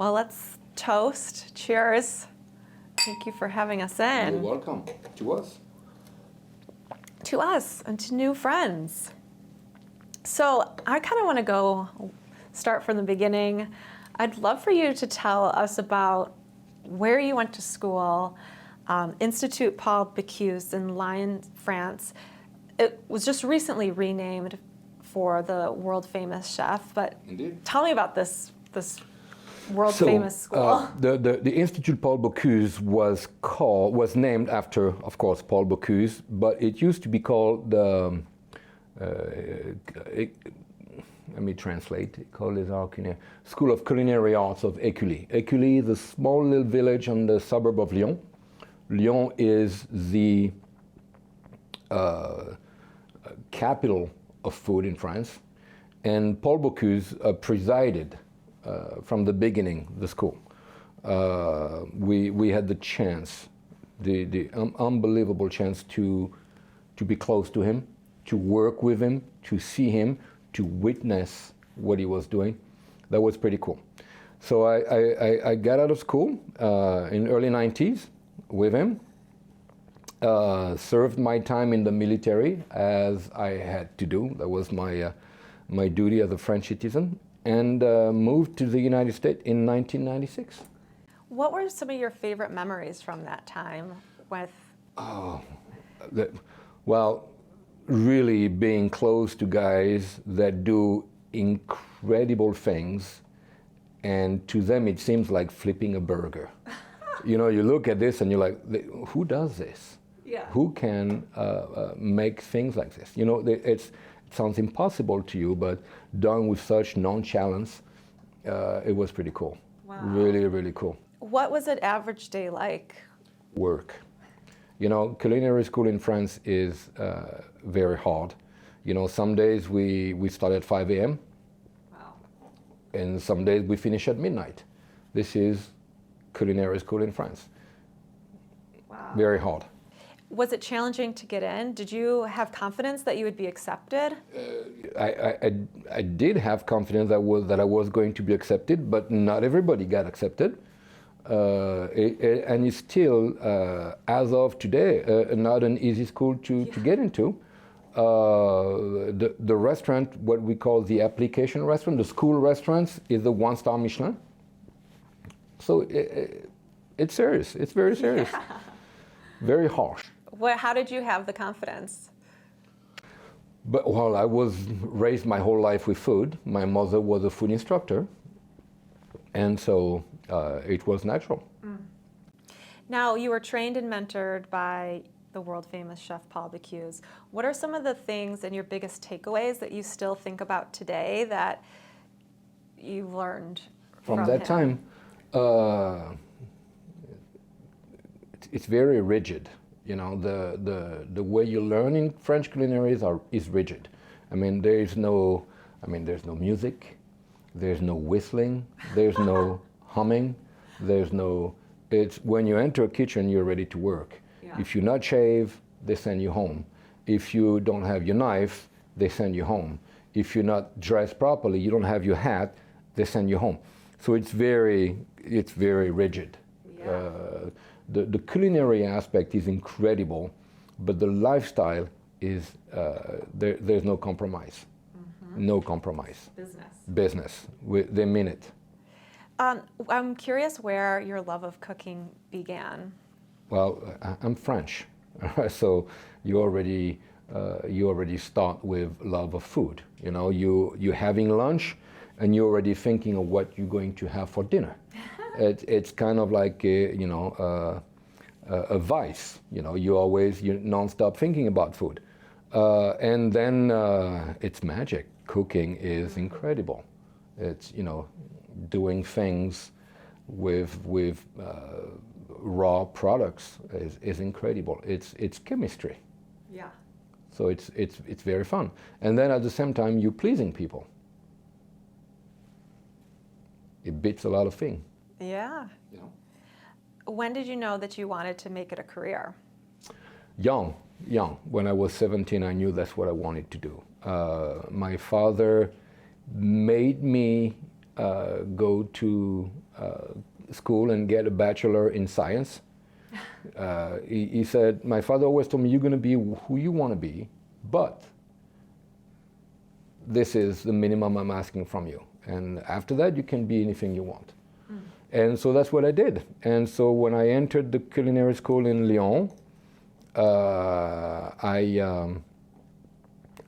Well, let's toast. Cheers. Thank you for having us in. You're welcome to us. To us and to new friends. So I kind of want to start from the beginning. I'd love for you to tell us about where you went to school, Institut Paul Bocuse in Lyon, France. It was just recently renamed for the world famous chef, but Indeed. Tell me about this world famous school. The Institut Paul Bocuse was named after, of course, Paul Bocuse, but it used to be called the let me translate. School of Culinary Arts of Écully. Écully is a small little village on the suburb of Lyon. Lyon is the capital of food in France, and Paul Bocuse presided from the beginning the school. We had the chance, the unbelievable chance to be close to him, to work with him, to see him, to witness what he was doing. That was pretty cool. So I got out of school in early 90s with him, served my time in the military as I had to do. That was my duty as a French citizen, and moved to the United States in 1996. What were some of your favorite memories from that time with? Well, really being close to guys that do incredible things, and to them it seems like flipping a burger. You know, you look at this and you're like, who does this? Yeah. Who can make things like this? You know, it sounds impossible to you, but done with such nonchalance, it was pretty cool. Wow. Really, really cool. What was an average day like? Work. You know, culinary school in France is very hard. You know, some days we start at 5 a.m. Wow. and some days we finish at midnight. This is culinary school in France. Wow. Very hard. Was it challenging to get in? Did you have confidence that you would be accepted? I did have confidence that I was going to be accepted, but not everybody got accepted. And it's still, as of today, not an easy school to get into. The restaurant, what we call the application restaurant, the school restaurants, is the 1-star Michelin. So it's serious. It's very serious. Yeah. Very harsh. How did you have the confidence? But well, I was raised my whole life with food. My mother was a food instructor, and so it was natural. Mm. Now, you were trained and mentored by the world famous chef Paul Bocuse. What are some of the things and your biggest takeaways that you still think about today that you learned from that him? Time? It's very rigid. You know, the way you learn in French culinary is rigid. I mean, there's no music, there's no whistling, there's no humming, it's when you enter a kitchen, you're ready to work. Yeah. If you're not shaved, they send you home. If you don't have your knife, they send you home. If you're not dressed properly, you don't have your hat, they send you home. So it's very rigid. Yeah. The culinary aspect is incredible, but the lifestyle is, there's no compromise. Mm-hmm. No compromise. Business. They mean it. I'm curious where your love of cooking began. Well, I'm French, so you already start with love of food. You know, you're having lunch, and you're already thinking of what you're going to have for dinner. It's kind of like a vice. You know, you're nonstop thinking about food, and then it's magic. Cooking is incredible. It's, you know, doing things with raw products is incredible. It's chemistry. Yeah. So it's very fun, and then at the same time you're pleasing people. It beats a lot of things. Yeah. You know? When did you know that you wanted to make it a career? Young. When I was 17, I knew that's what I wanted to do. My father made me go to school and get a bachelor in science. He said, my father always told me, you're going to be who you want to be, but this is the minimum I'm asking from you. And after that, you can be anything you want. And so that's what I did. And so when I entered the culinary school in Lyon, I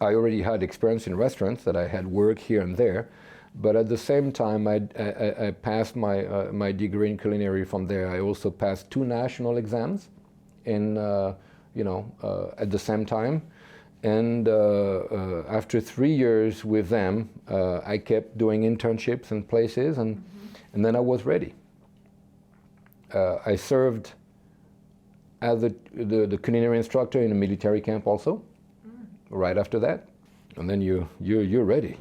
already had experience in restaurants, that I had worked here and there. But at the same time, I passed my degree in culinary from there. I also passed 2 national exams in, at the same time. And after 3 years with them, I kept doing internships in places, and then I was ready. I served as the culinary instructor in a military camp also, right after that. And then you're ready,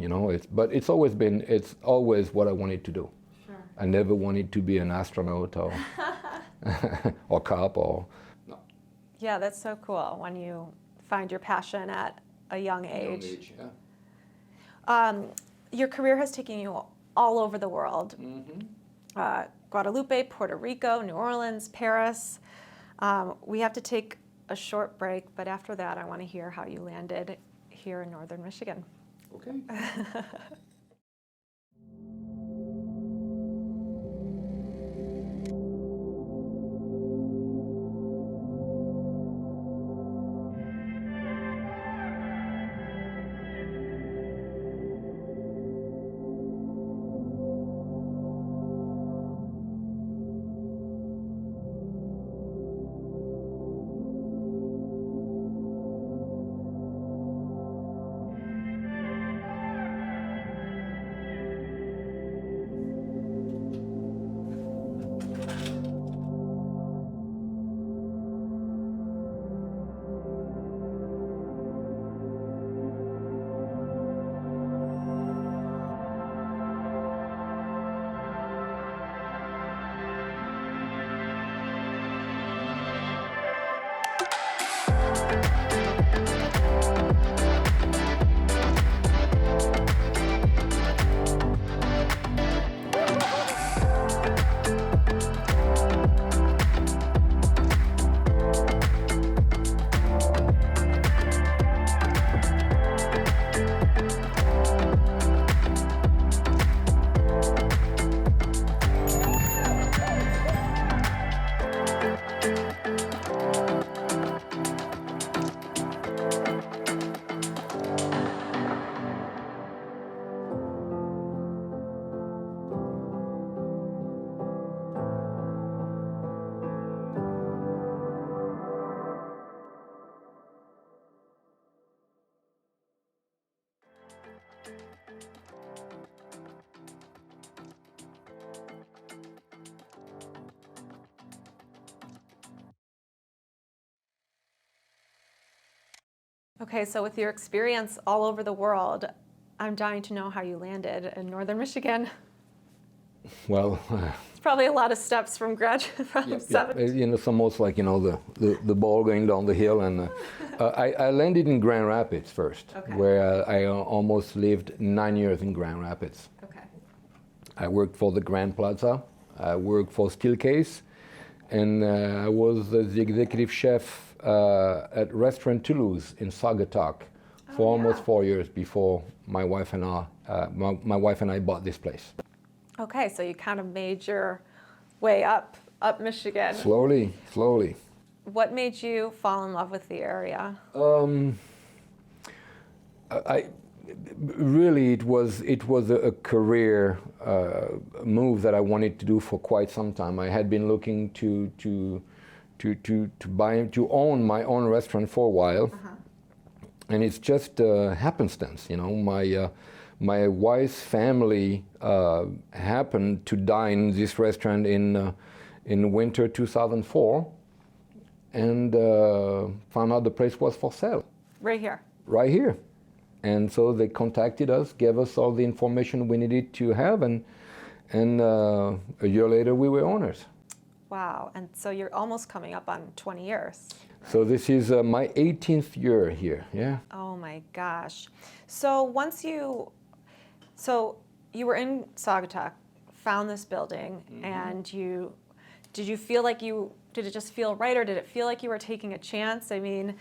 but it's always what I wanted to do. Sure. I never wanted to be an astronaut or or cop or no. Yeah, that's so cool when you find your passion at a young age. Yeah. Your career has taken you all over the world. Guadalupe, Puerto Rico, New Orleans, Paris. We have to take a short break, but after that I want to hear how you landed here in northern Michigan. Okay. Okay, so with your experience all over the world, I'm dying to know how you landed in northern Michigan. Well, it's probably a lot of steps from seven. It's almost like the ball going down the hill, and I landed in Grand Rapids first, okay, where I almost lived 9 years in Grand Rapids. Okay. I worked for the Grand Plaza. I worked for Steelcase, and I was the executive chef at Restaurant Toulouse in Saugatuck for almost 4 years before my wife and I bought this place. Okay, so you kind of made your way up Michigan. Slowly. What made you fall in love with the area? Really, it was a career move that I wanted to do for quite some time. I had been looking to own my own restaurant for a while, and it's just happenstance. My wife's family happened to dine this restaurant in winter 2004, and found out the place was for sale. Right here. Right here. And so they contacted us, gave us all the information we needed to have, and a year later we were owners. Wow, and so you're almost coming up on 20 years. So this is my 18th year here, yeah. Oh my gosh. So you were in Saugatuck, found this building, and did you feel like did it just feel right, or did it feel like you were taking a chance? I mean,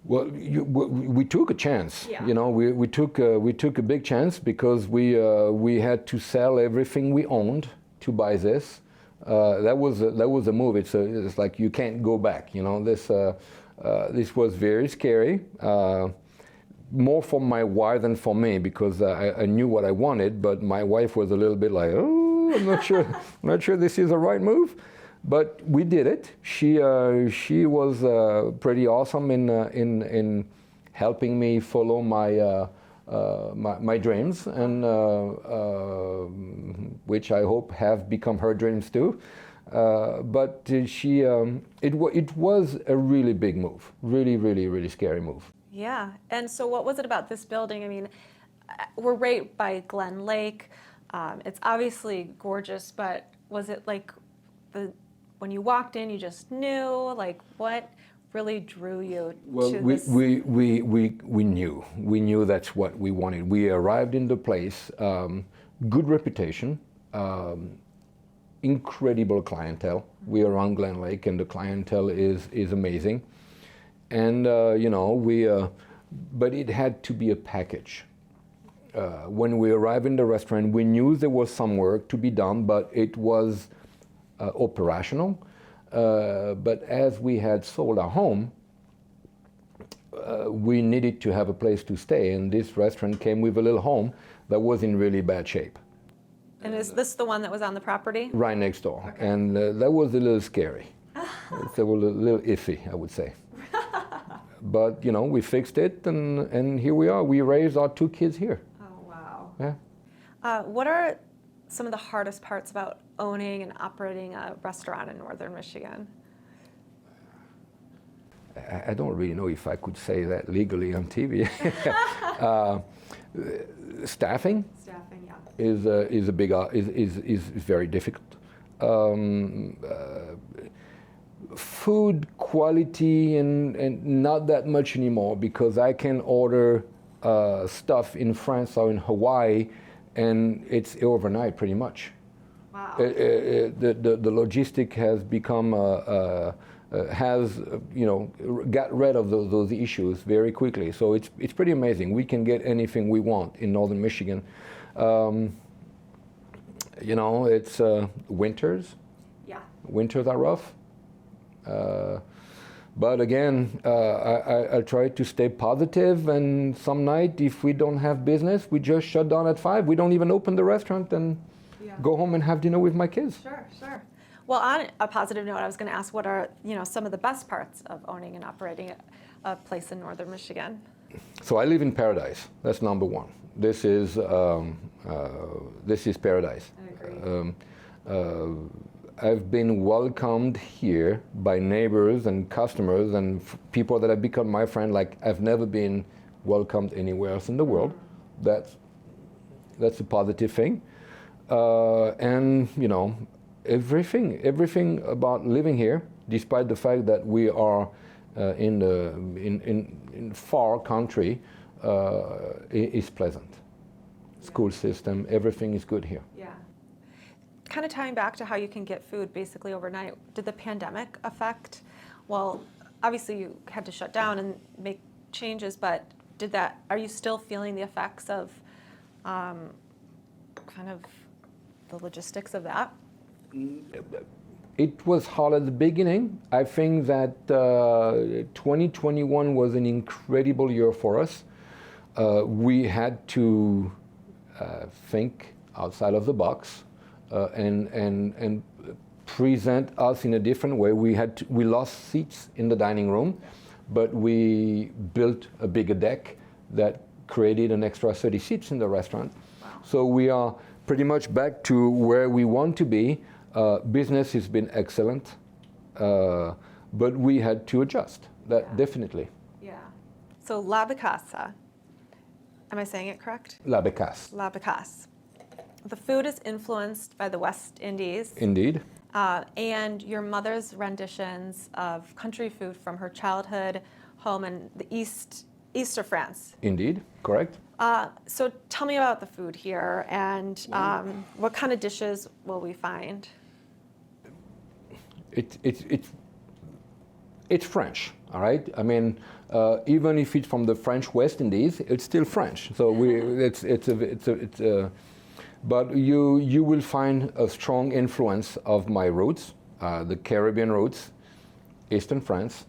well, we took a chance. Yeah. You know, we took a big chance because we had to sell everything we owned to buy this. That was a move. It's like you can't go back. You know, this was very scary. More for my wife than for me, because I knew what I wanted, but my wife was a little bit like, oh, I'm not sure this is the right move. But we did it. She was pretty awesome in helping me follow my dreams, and which I hope have become her dreams too. But it was a really big move, really scary move. yeah. And so what was it about this building? I mean, we're right by Glen Lake. It's obviously gorgeous, but was it like when you walked in, you just knew? Like, what really drew you to this? We knew that's what we wanted. We arrived in the place, good reputation, incredible clientele. We are on Glen Lake, and the clientele is amazing. And but it had to be a package. When we arrived in the restaurant, we knew there was some work to be done, but it was operational. But as we had sold our home, we needed to have a place to stay, and this restaurant came with a little home that was in really bad shape. And is this the one that was on the property? Right next door. Okay. And that was a little scary. It was a little iffy, I would say. But, we fixed it, and here we are. We raised our 2 kids here. Oh, wow. Yeah. What are some of the hardest parts about owning and operating a restaurant in northern Michigan? I don't really know if I could say that legally on TV. Staffing. Staffing, yeah. Is a big is very difficult. Food quality and not that much anymore, because I can order stuff in France or in Hawaii, and it's overnight pretty much. Wow. The logistic has become got rid of those issues very quickly. So it's pretty amazing. We can get anything we want in northern Michigan. It's winters. Yeah. Winters are rough. But again, I try to stay positive, and some night, if we don't have business, we just shut down at 5. We don't even open the restaurant and go home and have dinner with my kids. Sure. Well, on a positive note, I was going to ask, what are some of the best parts of owning and operating a place in northern Michigan? So I live in paradise. That's number one. This is paradise. I agree. I've been welcomed here by neighbors and customers and people that have become my friend like I've never been welcomed anywhere else in the world. That's a positive thing. And everything about living here, despite the fact that we are in far country, is pleasant. School system, everything is good here. Yeah. Kind of tying back to how you can get food basically overnight, did the pandemic affect? Well, obviously you had to shut down and make changes, but are you still feeling the effects of kind of the logistics of that? It was hard at the beginning. I think that 2021 was an incredible year for us. We had to think outside of the box. And present us in a different way. We lost seats in the dining room, but we built a bigger deck that created an extra 30 seats in the restaurant. Wow. So we are pretty much back to where we want to be. Business has been excellent, but we had to adjust. That definitely. Yeah. So Lava Casa, am I saying it correct? Lava Casa. Lava Casa. The food is influenced by the West Indies. Indeed. And your mother's renditions of country food from her childhood home in the east of France. Indeed, correct. So tell me about the food here, and what kind of dishes will we find? It's French, all right? I mean, even if it's from the French West Indies, it's still French. So but you will find a strong influence of my roots, the Caribbean roots, Eastern France,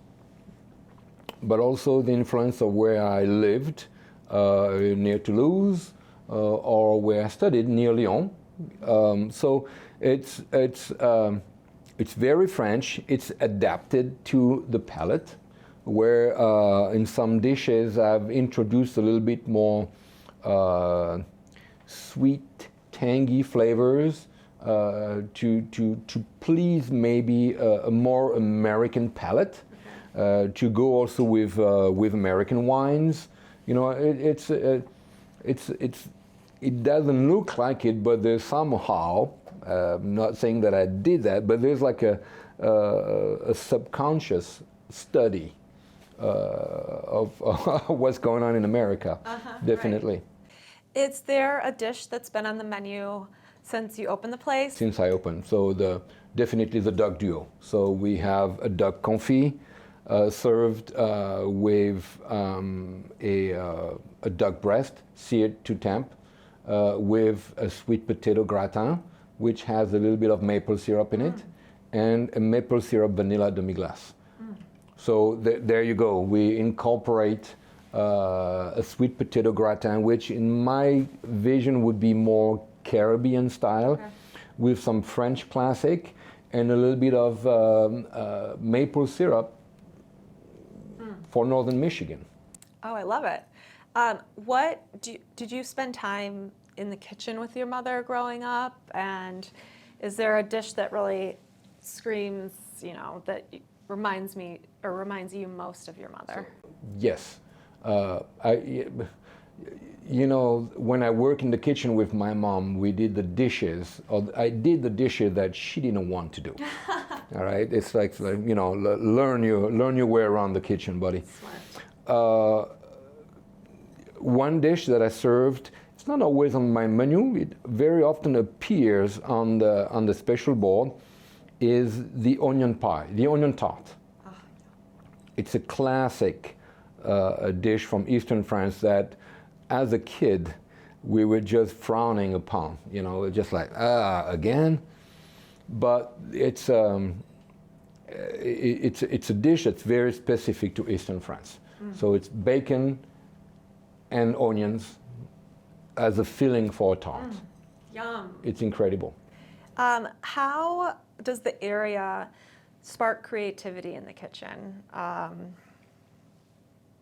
but also the influence of where I lived, near Toulouse, or where I studied near Lyon. So it's very French. It's adapted to the palate, where in some dishes I've introduced a little bit more sweet, tangy flavors to please maybe a more American palate, to go also with American wines. You know, it doesn't look like it, but there's somehow. I'm not saying that I did that, but there's like a subconscious study of what's going on in America, definitely. Right. Is there a dish that's been on the menu since you opened the place? Since I opened, so definitely the duck duo. So we have a duck confit served with a duck breast seared to temp with a sweet potato gratin, which has a little bit of maple syrup in it, and a maple syrup vanilla demi-glace. So there you go. We incorporate a sweet potato gratin, which in my vision would be more Caribbean style, with some French classic and a little bit of maple syrup for northern Michigan. Oh, I love it. Did you spend time in the kitchen with your mother growing up? And is there a dish that really screams, you know, that reminds me or reminds you most of your mother? Yes. You know, when I work in the kitchen with my mom, we did the dishes, or I did the dishes that she didn't want to do. All right, it's like you know, learn your way around the kitchen, buddy. One dish that I served, it's not always on my menu. It very often appears on the special board, is the onion pie, the onion tart. Oh. It's a classic dish from Eastern France that, as a kid, we were just frowning upon. You know, just like again. But it's a dish that's very specific to Eastern France. So it's bacon and onions as a filling for a tart. Yum. It's incredible. How does the area spark creativity in the kitchen?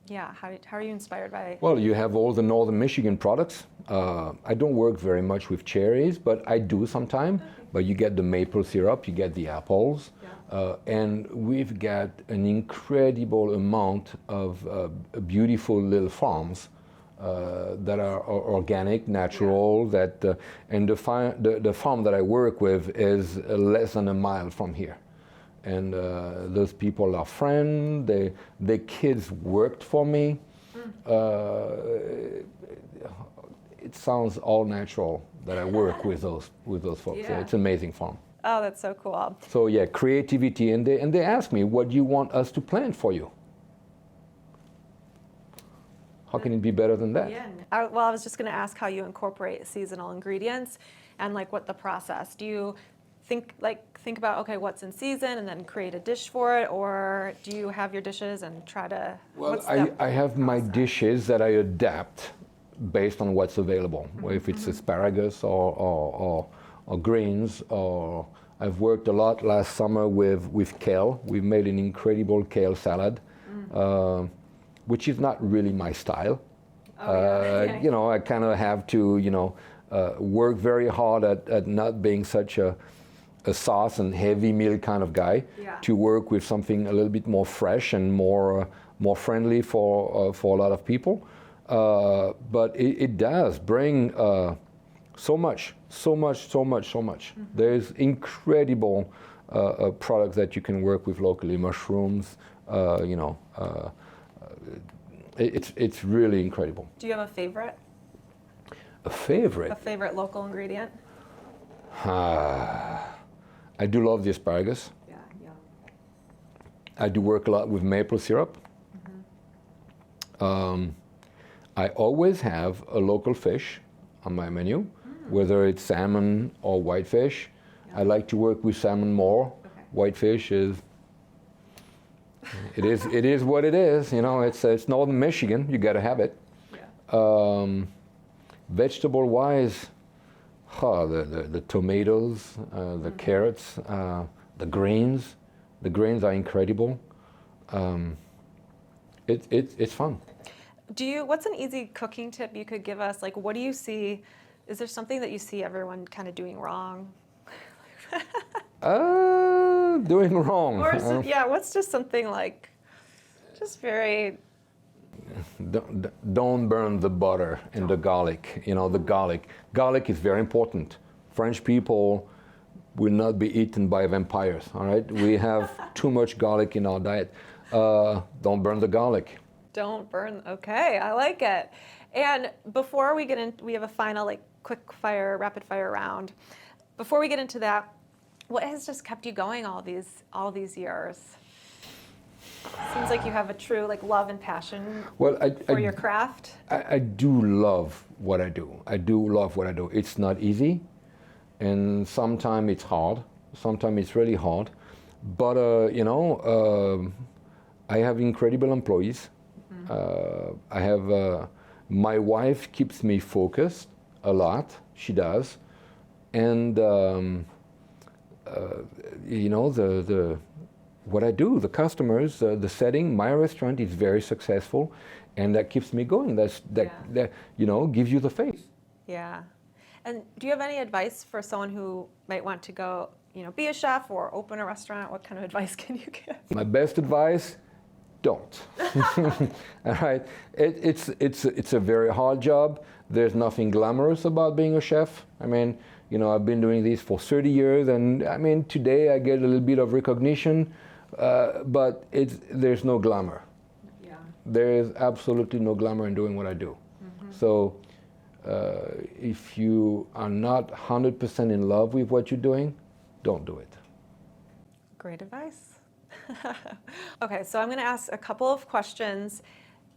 Yeah, how are you inspired by? Well, you have all the northern Michigan products. I don't work very much with cherries, but I do sometimes. Okay. But you get the maple syrup, you get the apples, and we've got an incredible amount of beautiful little farms that are organic, natural. That and the farm that I work with is less than a mile from here. And those people are friends. Their kids worked for me. It sounds all natural that I work with those folks. Yeah. It's an amazing farm. Oh, that's so cool. So yeah, creativity, and they ask me, what do you want us to plant for you? How can it be better than that? Yeah. I was just going to ask how you incorporate seasonal ingredients, and like what the process. Do you think about, okay, what's in season and then create a dish for it, or do you have your dishes and try to? Well, I have my dishes that I adapt based on what's available. If it's asparagus or greens, or I've worked a lot last summer with kale. We've made an incredible kale salad, which is not really my style. You know, I kind of have to, you know, work very hard at not being such a sauce and heavy meal kind of guy, to work with something a little bit more fresh and more friendly for a lot of people. But it does bring so much. There's incredible products that you can work with locally. Mushrooms, you know, it's really incredible. Do you have a favorite? A favorite? A favorite local ingredient? I do love the asparagus. Yeah, yeah. I do work a lot with maple syrup. I always have a local fish on my menu, whether it's salmon or whitefish. Yeah. I like to work with salmon more. Okay. Whitefish is, it is what it is. You know, it's northern Michigan. You got to have it. Yeah. Vegetable-wise, the tomatoes, the carrots, the grains. The grains are incredible. It's fun. What's an easy cooking tip you could give us? Like, what do you see? Is there something that you see everyone kind of doing wrong? Doing wrong. Or is it, yeah, what's just something like, just very... Don't burn the butter and the garlic. You know, the garlic. Garlic is very important. French people will not be eaten by vampires, all right? We have too much garlic in our diet. Don't burn the garlic. Don't burn, okay, I like it. And before we get in, we have a final like quick fire, rapid fire round. Before we get into that, what has just kept you going all these years? Seems like you have a true like love and passion for your craft. I do love what I do. I do love what I do. It's not easy, and sometimes it's hard. Sometimes it's really hard. But I have incredible employees. I have my wife keeps me focused a lot. She does, and what I do, the customers, the setting, my restaurant is very successful, and that keeps me going. That gives you the faith. Yeah. And do you have any advice for someone who might want to go, be a chef or open a restaurant? What kind of advice can you give? My best advice: don't. All right. It's a very hard job. There's nothing glamorous about being a chef. I mean, I've been doing this for 30 years, and I mean, today I get a little bit of recognition. But there's no glamour. Yeah. There is absolutely no glamour in doing what I do. Mm-hmm. So if you are not 100% in love with what you're doing, don't do it. Great advice. Okay, so I'm going to ask a couple of questions,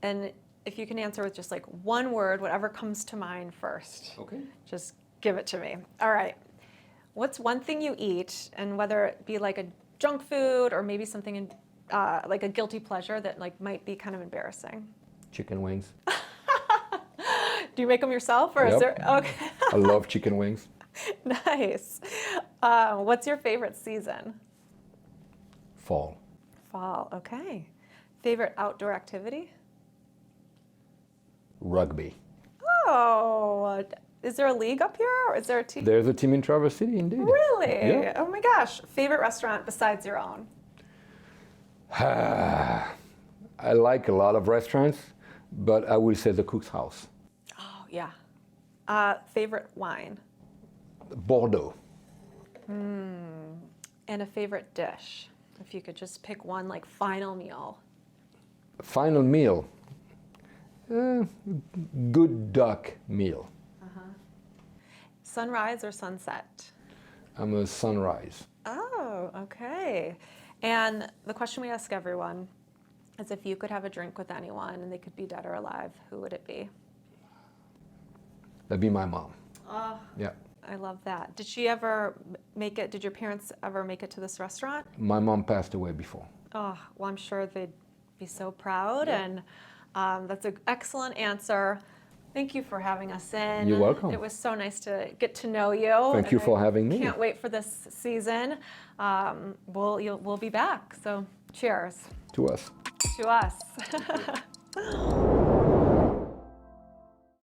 and if you can answer with just like one word, whatever comes to mind first. Okay. Just give it to me. All right. What's one thing you eat, and whether it be like a junk food or maybe something in, like a guilty pleasure that like might be kind of embarrassing? Chicken wings. Do you make them yourself, or Yep. is there? Okay. I love chicken wings. Nice. What's your favorite season? Fall. Fall. Okay. Favorite outdoor activity? Rugby. Oh, is there a league up here, or is there a team? There's a team in Traverse City, indeed. Really? Yeah. Oh my gosh. Favorite restaurant besides your own? I like a lot of restaurants, but I will say the Cook's House. Oh, yeah. Favorite wine? Bordeaux. And a favorite dish? If you could just pick one, like final meal. Final meal. Good duck meal. Sunrise or sunset? I'm a sunrise. Oh, okay. And the question we ask everyone is, if you could have a drink with anyone and they could be dead or alive, who would it be? That'd be my mom. Oh, Yeah. I love that. Did she ever make it? Did your parents ever make it to this restaurant? My mom passed away before. Oh, well, I'm sure they'd be so proud. Yeah. And that's an excellent answer. Thank you for having us in. You're welcome. It was so nice to get to know you. Thank you for having me. Can't wait for this season. We'll be back. So cheers. To us. To us.